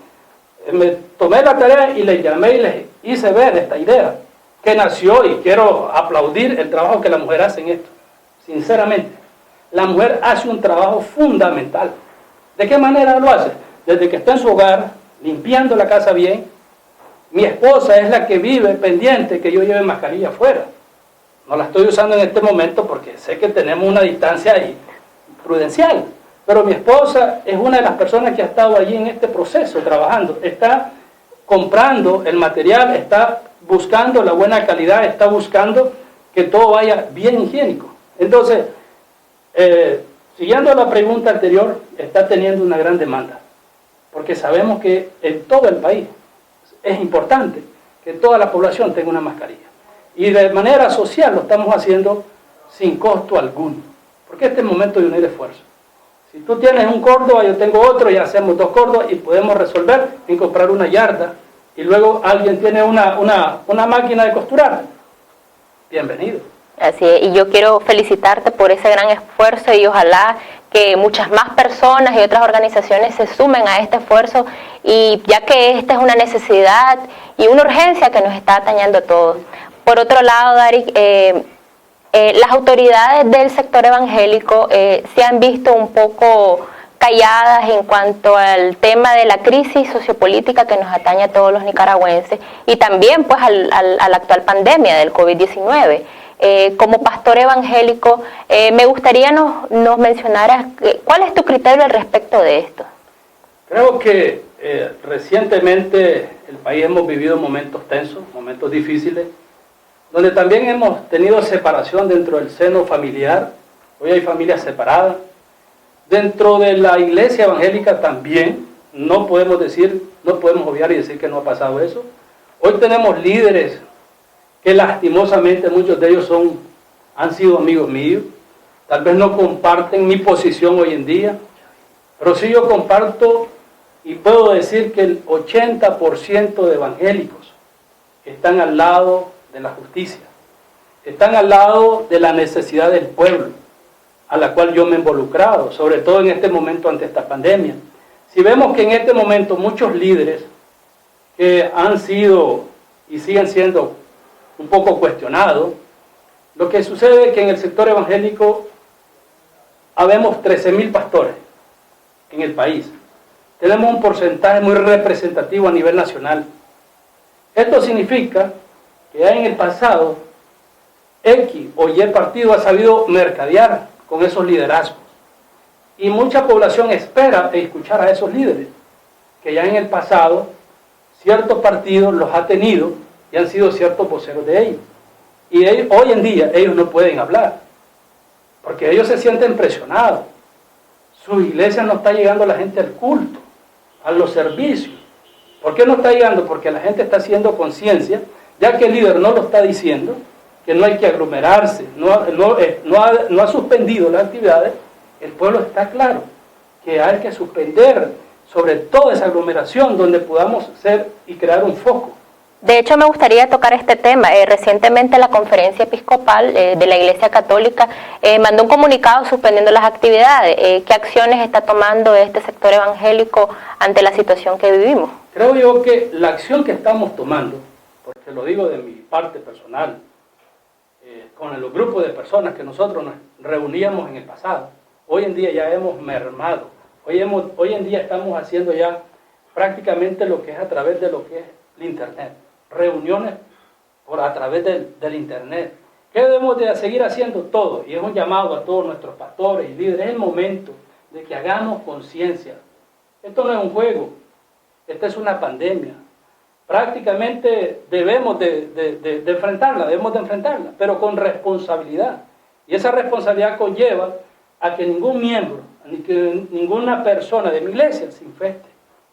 Me tomé la tarea y les llamé y les hice ver esta idea, que nació, y quiero aplaudir el trabajo que la mujer hace en esto. Sinceramente, la mujer hace un trabajo fundamental. ¿De qué manera lo hace? Desde que está en su hogar, limpiando la casa bien. Mi esposa es la que vive pendiente que yo lleve mascarilla afuera. No la estoy usando en este momento porque sé que tenemos una distancia ahí prudencial. Pero mi esposa es una de las personas que ha estado allí en este proceso trabajando. Está comprando el material, está buscando la buena calidad, está buscando que todo vaya bien higiénico. Entonces, siguiendo la pregunta anterior, está teniendo una gran demanda. Porque sabemos que en todo el país es importante que toda la población tenga una mascarilla. Y de manera social lo estamos haciendo sin costo alguno. Porque este es el momento de unir esfuerzos. Si tú tienes un Córdoba, yo tengo otro, y hacemos 2 Córdobas y podemos resolver en comprar una yarda. Y luego alguien tiene una máquina de costurar. Bienvenido. Así es, y yo quiero felicitarte por ese gran esfuerzo y ojalá que muchas más personas y otras organizaciones se sumen a este esfuerzo, y ya que esta es una necesidad y una urgencia que nos está atañendo a todos. Por otro lado, Darik, las autoridades del sector evangélico se han visto un poco calladas en cuanto al tema de la crisis sociopolítica que nos atañe a todos los nicaragüenses, y también pues a la actual pandemia del COVID-19. Como pastor evangélico, me gustaría nos mencionaras cuál es tu criterio al respecto de esto. Creo que recientemente el país hemos vivido momentos tensos, momentos difíciles, donde también hemos tenido separación dentro del seno familiar. Hoy hay familias separadas. Dentro de la iglesia evangélica también, no podemos obviar y decir que no ha pasado eso. Hoy tenemos líderes que lastimosamente muchos de ellos han sido amigos míos. Tal vez no comparten mi posición hoy en día, pero sí yo comparto y puedo decir que el 80% de evangélicos están al lado de la justicia, están al lado de la necesidad del pueblo, a la cual yo me he involucrado, sobre todo en este momento ante esta pandemia. Si vemos que en este momento muchos líderes que han sido y siguen siendo un poco cuestionados, lo que sucede es que en el sector evangélico habemos 13.000 pastores en el país. Tenemos un porcentaje muy representativo a nivel nacional. Esto significa que ya en el pasado X o Y partido ha sabido mercadear con esos liderazgos. Y mucha población espera escuchar a esos líderes, que ya en el pasado ciertos partidos los ha tenido y han sido ciertos voceros de ellos. Y hoy en día ellos no pueden hablar, porque ellos se sienten presionados. Su iglesia no está llegando a la gente al culto, a los servicios. ¿Por qué no está llegando? Porque la gente está haciendo conciencia, ya que el líder no lo está diciendo, que no hay que aglomerarse, no ha suspendido las actividades. El pueblo está claro que hay que suspender sobre toda esa aglomeración donde podamos ser y crear un foco. De hecho, me gustaría tocar este tema. Recientemente la Conferencia Episcopal de la Iglesia Católica mandó un comunicado suspendiendo las actividades. ¿Qué acciones está tomando este sector evangélico ante la situación que vivimos? Creo yo que la acción que estamos tomando, porque lo digo de mi parte personal, con los grupos de personas que nosotros nos reuníamos en el pasado, hoy en día ya hemos mermado. Hoy en día estamos haciendo ya prácticamente lo que es a través de lo que es el Internet. Reuniones a través del Internet. ¿Qué debemos de seguir haciendo? Todo. Y hemos llamado a todos nuestros pastores y líderes. Es el momento de que hagamos conciencia. Esto no es un juego. Esta es una pandemia. Prácticamente debemos de enfrentarla, pero con responsabilidad. Y esa responsabilidad conlleva a que ningún miembro, ni que ninguna persona de mi iglesia se infecte.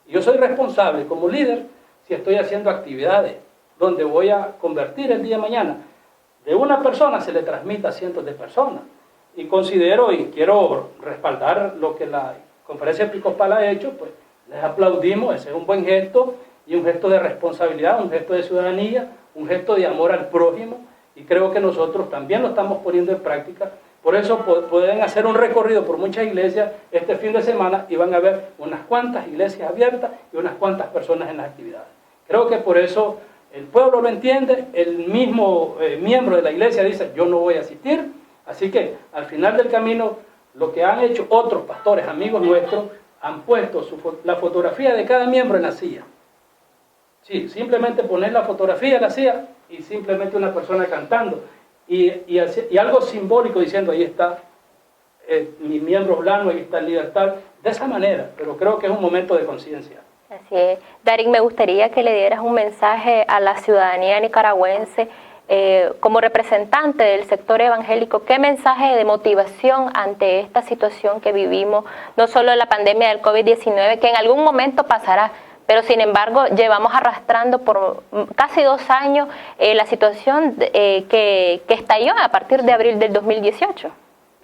Y yo soy responsable como líder si estoy haciendo actividades donde voy a convertir el día de mañana. De una persona se le transmite a cientos de personas. Y considero y quiero respaldar lo que la Conferencia Episcopal ha hecho, pues les aplaudimos, ese es un buen gesto y un gesto de responsabilidad, un gesto de ciudadanía, un gesto de amor al prójimo, y creo que nosotros también lo estamos poniendo en práctica. Por eso pueden hacer un recorrido por muchas iglesias este fin de semana y van a ver unas cuantas iglesias abiertas y unas cuantas personas en las actividades. Creo que por eso el pueblo lo entiende, el mismo miembro de la iglesia dice, yo no voy a asistir. Así que al final del camino, lo que han hecho otros pastores, amigos nuestros, han puesto la fotografía de cada miembro en la silla. Sí, simplemente poner la fotografía en la silla y simplemente una persona cantando. Y algo simbólico diciendo, ahí está mi miembro blando, ahí está el líder tal, de esa manera, pero creo que es un momento de conciencia. Así es. Darín, me gustaría que le dieras un mensaje a la ciudadanía nicaragüense como representante del sector evangélico. ¿Qué mensaje de motivación ante esta situación que vivimos, no solo la pandemia del COVID-19, que en algún momento pasará, pero sin embargo llevamos arrastrando por casi 2 años la situación que estalló a partir de abril del 2018?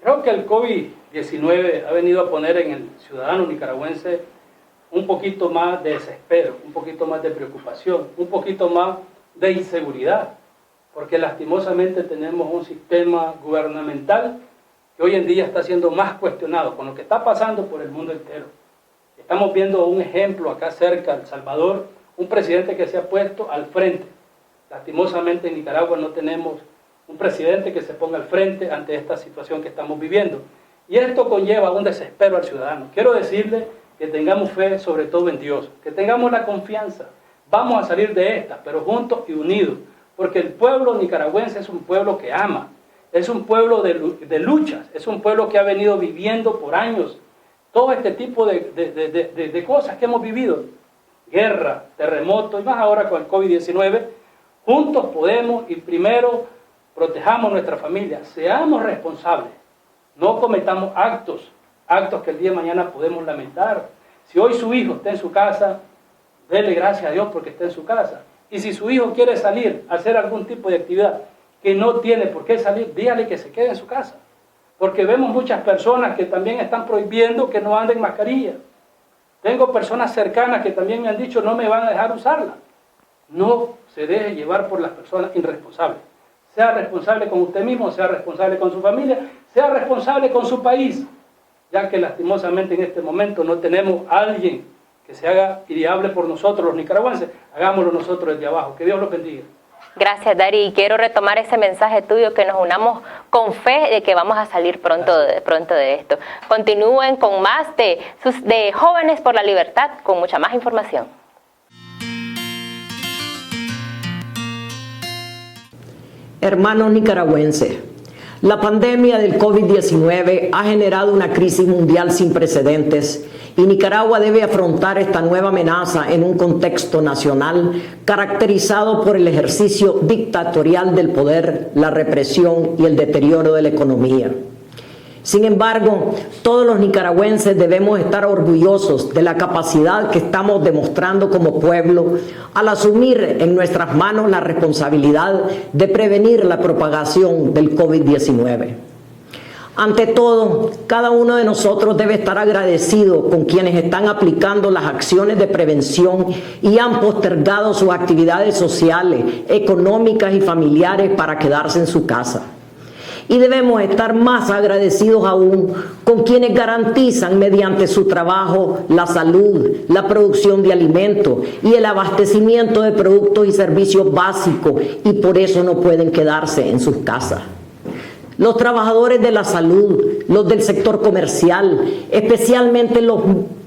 Creo que el COVID-19 ha venido a poner en el ciudadano nicaragüense un poquito más de desespero, un poquito más de preocupación, un poquito más de inseguridad, porque lastimosamente tenemos un sistema gubernamental que hoy en día está siendo más cuestionado con lo que está pasando por el mundo entero. Estamos viendo un ejemplo acá cerca, El Salvador, un presidente que se ha puesto al frente. Lastimosamente en Nicaragua no tenemos un presidente que se ponga al frente ante esta situación que estamos viviendo. Y esto conlleva un desespero al ciudadano. Quiero decirle que tengamos fe sobre todo en Dios, que tengamos la confianza. Vamos a salir de esta, pero juntos y unidos, porque el pueblo nicaragüense es un pueblo que ama, es un pueblo de luchas, es un pueblo que ha venido viviendo por años todo este tipo de cosas que hemos vivido, guerra, terremotos, y más ahora con el COVID-19, juntos podemos y primero protejamos nuestra familia, seamos responsables, no cometamos actos que el día de mañana podemos lamentar. Si hoy su hijo está en su casa, dele gracias a Dios porque está en su casa. Y si su hijo quiere salir a hacer algún tipo de actividad que no tiene por qué salir, dígale que se quede en su casa. Porque vemos muchas personas que también están prohibiendo que no anden mascarilla. Tengo personas cercanas que también me han dicho no me van a dejar usarla. No se deje llevar por las personas irresponsables. Sea responsable con usted mismo, sea responsable con su familia, sea responsable con su país. Ya que lastimosamente en este momento no tenemos a alguien que se haga y hable por nosotros los nicaragüenses, hagámoslo nosotros desde abajo. Que Dios los bendiga. Gracias, Dari. Y quiero retomar ese mensaje tuyo, que nos unamos con fe de que vamos a salir pronto de esto. Continúen con más de Jóvenes por la Libertad, con mucha más información. Hermanos nicaragüenses, la pandemia del COVID-19 ha generado una crisis mundial sin precedentes y Nicaragua debe afrontar esta nueva amenaza en un contexto nacional caracterizado por el ejercicio dictatorial del poder, la represión y el deterioro de la economía. Sin embargo, todos los nicaragüenses debemos estar orgullosos de la capacidad que estamos demostrando como pueblo al asumir en nuestras manos la responsabilidad de prevenir la propagación del COVID-19. Ante todo, cada uno de nosotros debe estar agradecido con quienes están aplicando las acciones de prevención y han postergado sus actividades sociales, económicas y familiares para quedarse en su casa. Y debemos estar más agradecidos aún con quienes garantizan mediante su trabajo la salud, la producción de alimentos y el abastecimiento de productos y servicios básicos, y por eso no pueden quedarse en sus casas. Los trabajadores de la salud, los del sector comercial, especialmente los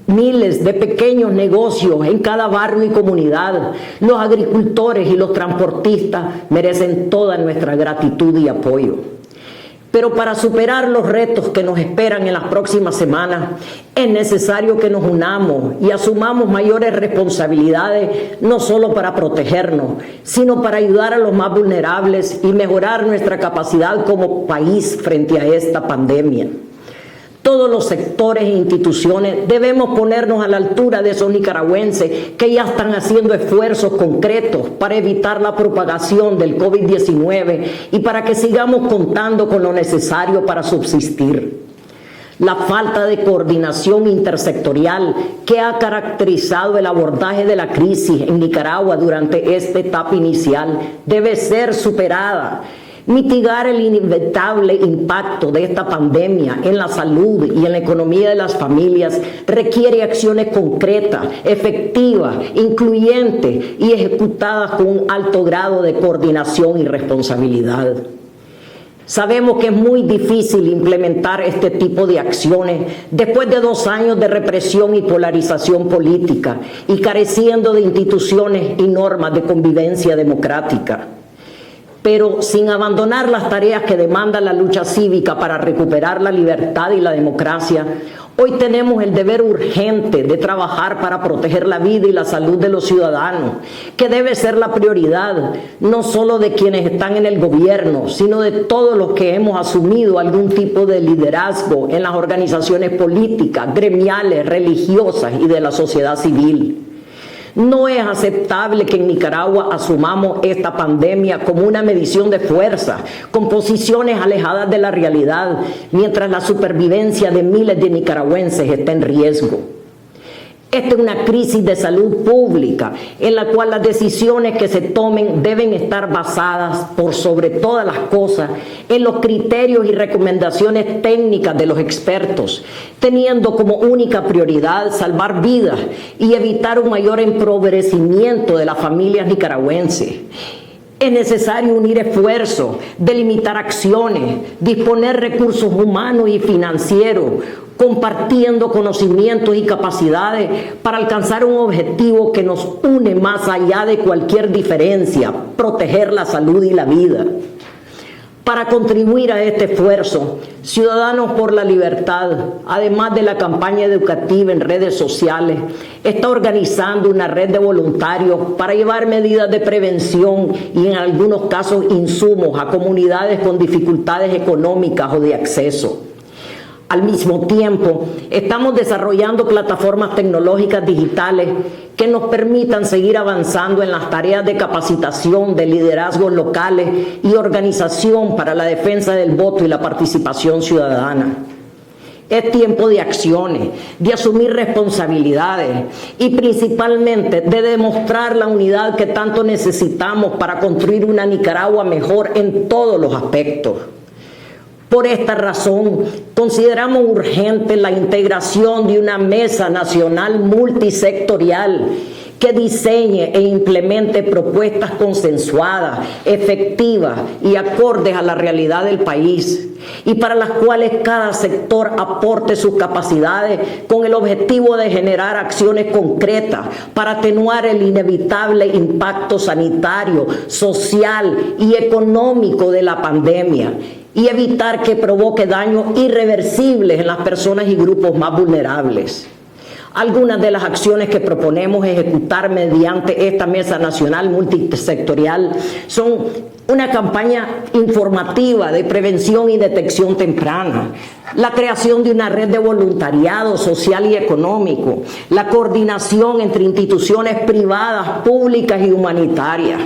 miles de pequeños negocios en cada barrio y comunidad, los agricultores y los transportistas merecen toda nuestra gratitud y apoyo. Pero para superar los retos que nos esperan en las próximas semanas, es necesario que nos unamos y asumamos mayores responsabilidades, no solo para protegernos, sino para ayudar a los más vulnerables y mejorar nuestra capacidad como país frente a esta pandemia. Todos los sectores e instituciones debemos ponernos a la altura de esos nicaragüenses que ya están haciendo esfuerzos concretos para evitar la propagación del COVID-19 y para que sigamos contando con lo necesario para subsistir. La falta de coordinación intersectorial que ha caracterizado el abordaje de la crisis en Nicaragua durante esta etapa inicial debe ser superada. Mitigar el inevitable impacto de esta pandemia en la salud y en la economía de las familias requiere acciones concretas, efectivas, incluyentes y ejecutadas con un alto grado de coordinación y responsabilidad. Sabemos que es muy difícil implementar este tipo de acciones después de 2 años de represión y polarización política y careciendo de instituciones y normas de convivencia democrática. Pero sin abandonar las tareas que demanda la lucha cívica para recuperar la libertad y la democracia, hoy tenemos el deber urgente de trabajar para proteger la vida y la salud de los ciudadanos, que debe ser la prioridad, no solo de quienes están en el gobierno, sino de todos los que hemos asumido algún tipo de liderazgo en las organizaciones políticas, gremiales, religiosas y de la sociedad civil. No es aceptable que en Nicaragua asumamos esta pandemia como una medición de fuerza, con posiciones alejadas de la realidad, mientras la supervivencia de miles de nicaragüenses está en riesgo. Esta es una crisis de salud pública en la cual las decisiones que se tomen deben estar basadas, por sobre todas las cosas, en los criterios y recomendaciones técnicas de los expertos, teniendo como única prioridad salvar vidas y evitar un mayor empobrecimiento de las familias nicaragüenses. Es necesario unir esfuerzos, delimitar acciones, disponer recursos humanos y financieros, compartiendo conocimientos y capacidades para alcanzar un objetivo que nos une más allá de cualquier diferencia: proteger la salud y la vida. Para contribuir a este esfuerzo, Ciudadanos por la Libertad, además de la campaña educativa en redes sociales, está organizando una red de voluntarios para llevar medidas de prevención y en algunos casos insumos a comunidades con dificultades económicas o de acceso. Al mismo tiempo, estamos desarrollando plataformas tecnológicas digitales que nos permitan seguir avanzando en las tareas de capacitación de liderazgos locales y organización para la defensa del voto y la participación ciudadana. Es tiempo de acciones, de asumir responsabilidades y principalmente de demostrar la unidad que tanto necesitamos para construir una Nicaragua mejor en todos los aspectos. Por esta razón, consideramos urgente la integración de una mesa nacional multisectorial que diseñe e implemente propuestas consensuadas, efectivas y acordes a la realidad del país, y para las cuales cada sector aporte sus capacidades con el objetivo de generar acciones concretas para atenuar el inevitable impacto sanitario, social y económico de la pandemia y evitar que provoque daños irreversibles en las personas y grupos más vulnerables. Algunas de las acciones que proponemos ejecutar mediante esta Mesa Nacional Multisectorial son una campaña informativa de prevención y detección temprana, la creación de una red de voluntariado social y económico, la coordinación entre instituciones privadas, públicas y humanitarias,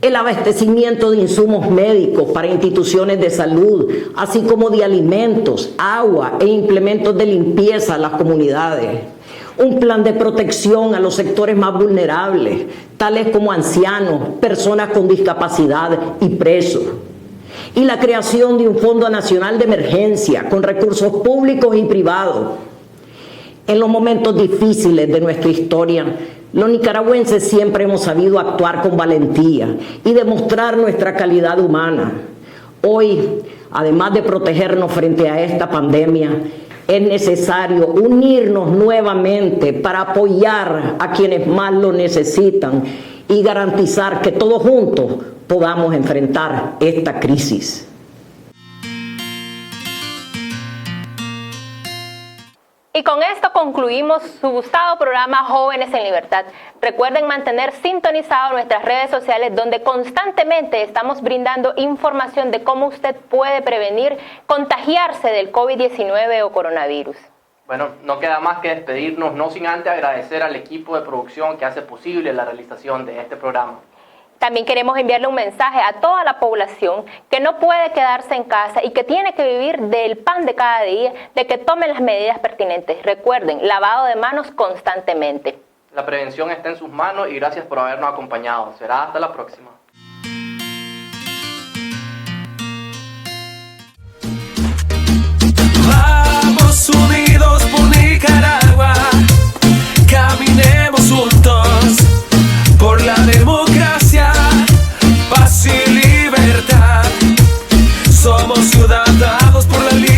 el abastecimiento de insumos médicos para instituciones de salud, así como de alimentos, agua e implementos de limpieza a las comunidades. Un plan de protección a los sectores más vulnerables, tales como ancianos, personas con discapacidad y presos. Y la creación de un Fondo Nacional de Emergencia con recursos públicos y privados. En los momentos difíciles de nuestra historia, los nicaragüenses siempre hemos sabido actuar con valentía y demostrar nuestra calidad humana. Hoy, además de protegernos frente a esta pandemia, es necesario unirnos nuevamente para apoyar a quienes más lo necesitan y garantizar que todos juntos podamos enfrentar esta crisis. Y con esto concluimos su gustado programa Jóvenes en Libertad. Recuerden mantener sintonizado nuestras redes sociales donde constantemente estamos brindando información de cómo usted puede prevenir contagiarse del COVID-19 o coronavirus. Bueno, no queda más que despedirnos, no sin antes agradecer al equipo de producción que hace posible la realización de este programa. También queremos enviarle un mensaje a toda la población que no puede quedarse en casa y que tiene que vivir del pan de cada día, de que tomen las medidas pertinentes. Recuerden, lavado de manos constantemente. La prevención está en sus manos y gracias por habernos acompañado. Será hasta la próxima. Vamos unidos por Nicaragua, caminemos juntos por la democracia, paz y libertad. Somos ciudadanos por la libertad.